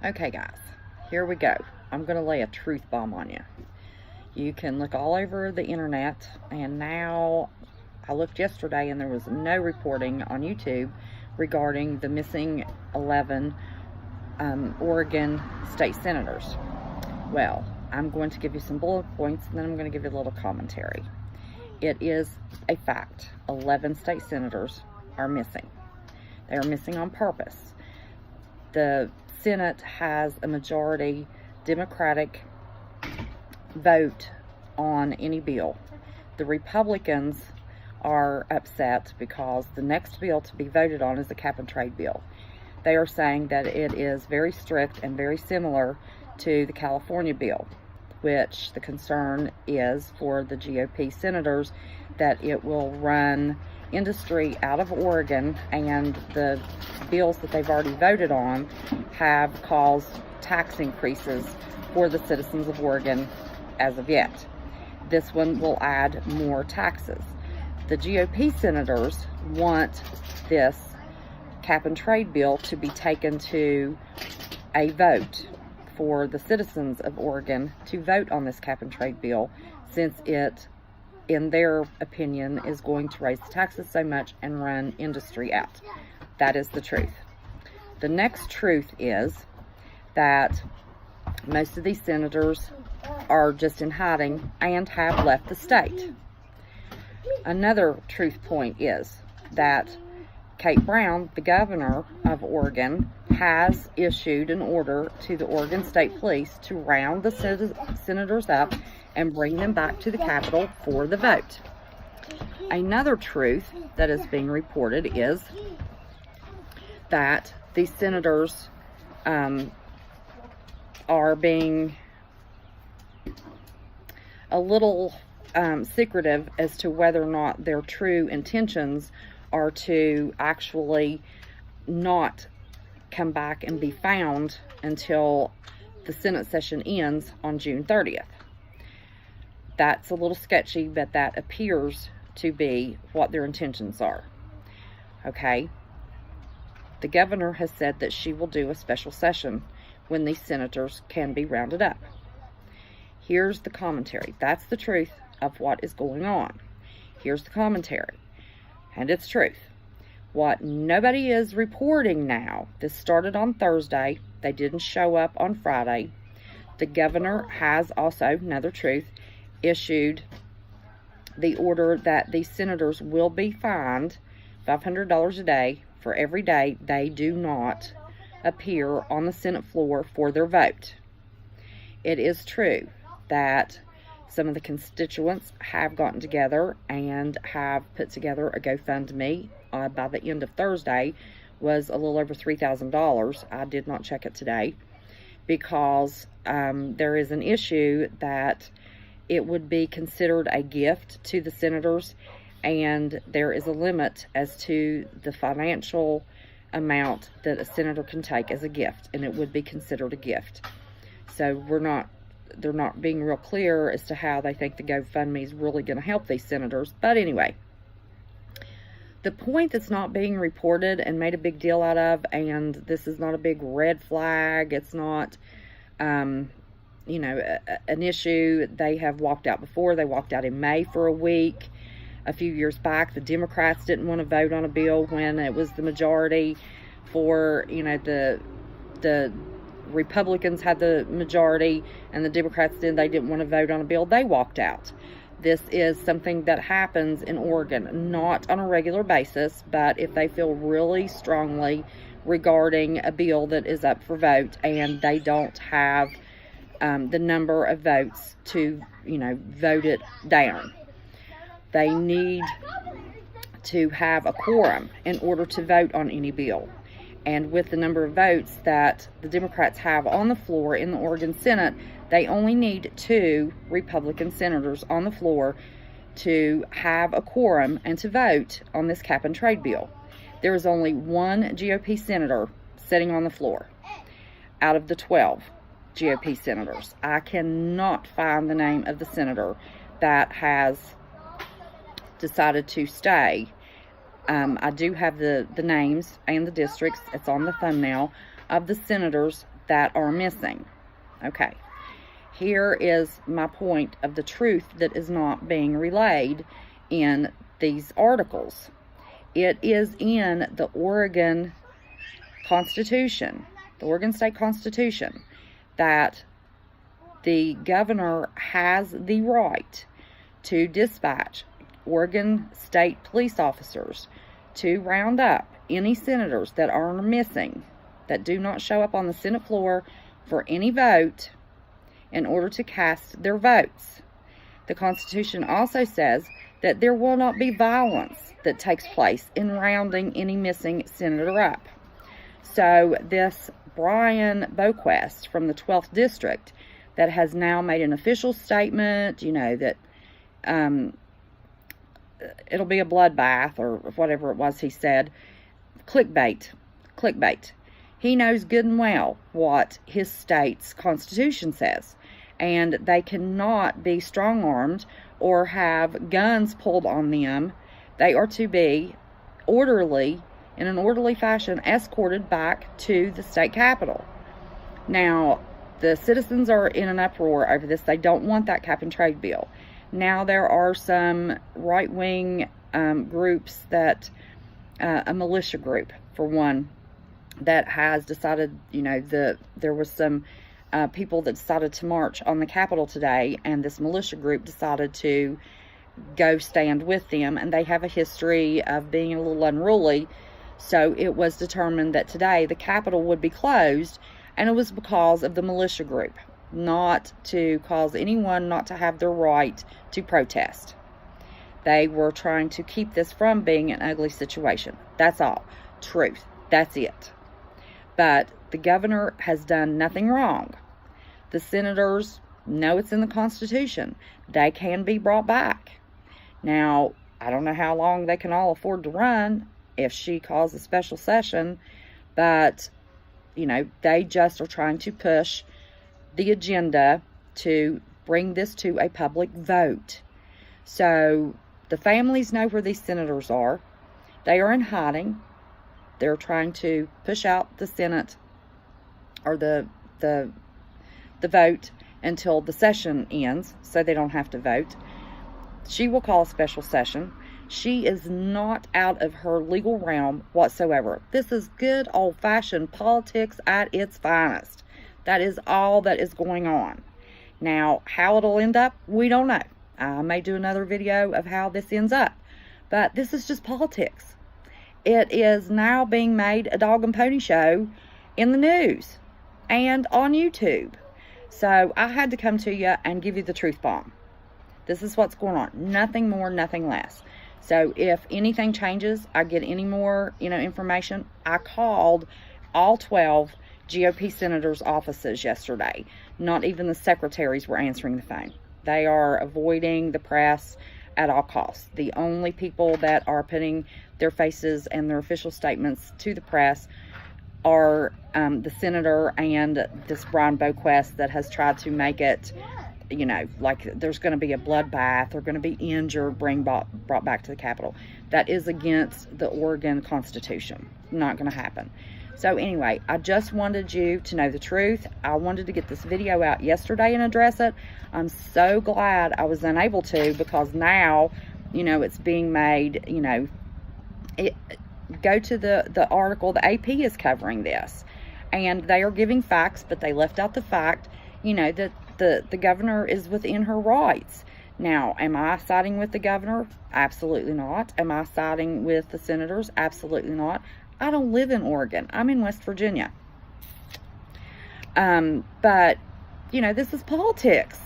Okay, guys, here we go. I'm going to lay a truth bomb on you. You can look all over the internet, and now I looked yesterday and there was no reporting on YouTube regarding the missing 11 Oregon state senators. Well, I'm going to give you some bullet points and then I'm going to give you a little commentary. It is a fact. 11 state senators are missing. They are missing on purpose. The Senate has a majority Democratic vote on any bill. The Republicans are upset because the next bill to be voted on is the cap and trade bill. They are saying that it is very strict and very similar to the California bill, which the concern is for the GOP senators that it will run industry out of Oregon, and the bills that they've already voted on have caused tax increases for the citizens of Oregon as of yet. This one will add more taxes. The GOP senators want this cap and trade bill to be taken to a vote for the citizens of Oregon to vote on this cap and trade bill, since it, in their opinion, is going to raise the taxes so much and run industry out. That is the truth. The next truth is that most of these senators are just in hiding and have left the state. Another truth point is that Kate Brown, the governor of Oregon, has issued an order to the Oregon State Police to round the senators up and bring them back to the Capitol for the vote. Another truth that is being reported is that these senators are being a little secretive as to whether or not their true intentions are to actually not come back and be found until the Senate session ends on June 30th. That's a little sketchy, but that appears to be what their intentions are. Okay? The governor has said that she will do a special session when these senators can be rounded up. Here's the commentary. That's the truth of what is going on. Here's the commentary. And it's truth. What nobody is reporting now, this started on Thursday. They didn't show up on Friday. The governor has also, another truth, issued the order that these senators will be fined $500 a day for every day they do not appear on the Senate floor for their vote. It is true that some of the constituents have gotten together and have put together a GoFundMe. By the end of Thursday was a little over $3,000. I did not check it today because there is an issue that it would be considered a gift to the senators, and there is a limit as to the financial amount that a senator can take as a gift, and it would be considered a gift. So they're not being real clear as to how they think the GoFundMe is really going to help these senators. But anyway, the point that's not being reported and made a big deal out of, and this is not a big red flag, it's not, an issue. They have walked out before. They walked out in May for a week. A few years back, the Democrats didn't want to vote on a bill when it was the majority for, the Republicans had the majority and the Democrats they didn't want to vote on a bill. They walked out. This is something that happens in Oregon, not on a regular basis, but if they feel really strongly regarding a bill that is up for vote and they don't have the number of votes to, vote it down. They need to have a quorum in order to vote on any bill. And with the number of votes that the Democrats have on the floor in the Oregon Senate, they only need 2 Republican senators on the floor to have a quorum and to vote on this cap and trade bill. There is only 1 GOP senator sitting on the floor out of the 12 GOP senators. I cannot find the name of the senator that has decided to stay. I do have the names and the districts. It's on the thumbnail of the senators that are missing. Okay, here is my point of the truth that is not being relayed in these articles. It is in the Oregon Constitution, the Oregon State Constitution, that the governor has the right to dispatch Oregon State police officers to round up any senators that are missing, that do not show up on the Senate floor for any vote, in order to cast their votes. The Constitution also says that there will not be violence that takes place in rounding any missing senator up. So this Brian Boquist from the 12th District that has now made an official statement, you know, that it'll be a bloodbath or whatever it was he said. Clickbait. He knows good and well what his state's constitution says. And they cannot be strong-armed or have guns pulled on them. They are to be orderly, in an orderly fashion, escorted back to the state capitol. Now, the citizens are in an uproar over this. They don't want that cap and trade bill. Now there are some right-wing groups that, a militia group, for one, that has decided, you know, there was some people that decided to march on the Capitol today, and this militia group decided to go stand with them, and they have a history of being a little unruly. So it was determined that today the Capitol would be closed, and it was because of the militia group, not to cause anyone not to have their right to protest. They were trying to keep this from being an ugly situation. That's all. Truth. That's it. But the governor has done nothing wrong. The senators know it's in the Constitution. They can be brought back. Now, I don't know how long they can all afford to run if she calls a special session, but, you know, they just are trying to push the agenda to bring this to a public vote. So the families know where these senators are. They are in hiding. They're trying to push out the Senate or the vote until the session ends, so they don't have to vote. She will call a special session. She is not out of her legal realm whatsoever. This is good old-fashioned politics at its finest. That is all that is going on. Now, how it'll end up, we don't know. I may do another video of how this ends up. But this is just politics. It is now being made a dog and pony show in the news and on YouTube. So I had to come to you and give you the truth bomb. This is what's going on. Nothing more, nothing less. So if anything changes, I get any more, information. I called all 12 GOP senators' offices yesterday. Not even the secretaries were answering the phone. They are avoiding the press at all costs. The only people that are putting their faces and their official statements to the press are the senator and this Brian Boquist that has tried to make it, like there's going to be a bloodbath, they're going to be injured, brought back to the Capitol. That is against the Oregon Constitution. Not going to happen. So anyway, I just wanted you to know the truth. I wanted to get this video out yesterday and address it. I'm so glad I was unable to, because now, it's being made, go to the article, the AP is covering this. And they are giving facts, but they left out the fact, that the governor is within her rights. Now, am I siding with the governor? Absolutely not. Am I siding with the senators? Absolutely not. I don't live in Oregon. I'm in West Virginia. But, this is politics.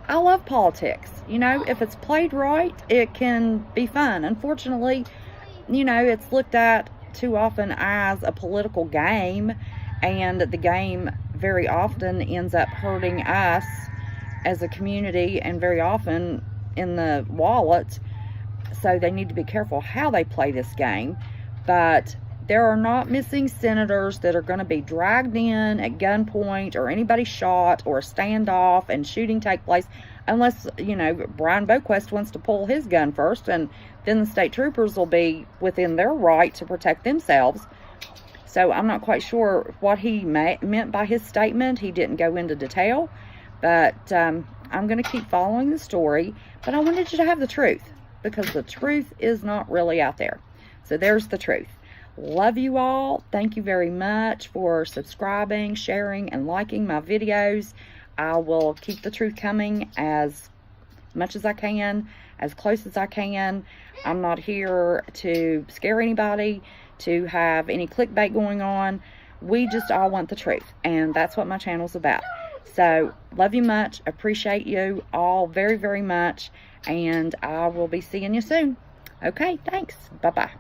I love politics. If it's played right, it can be fun. Unfortunately, it's looked at too often as a political game, and the game very often ends up hurting us as a community, and very often in the wallet. So they need to be careful how they play this game. But there are not missing senators that are going to be dragged in at gunpoint, or anybody shot, or a standoff and shooting take place, unless, Brian Boquist wants to pull his gun first, and then the state troopers will be within their right to protect themselves. So I'm not quite sure what he meant by his statement. He didn't go into detail, but I'm going to keep following the story. But I wanted you to have the truth, because the truth is not really out there. So there's the truth. Love you all. Thank you very much for subscribing, sharing, and liking my videos. I will keep the truth coming as much as I can, as close as I can. I'm not here to scare anybody, to have any clickbait going on. We just all want the truth, and that's what my channel's about. So, love you much. Appreciate you all very, very much, and I will be seeing you soon. Okay, thanks. Bye-bye.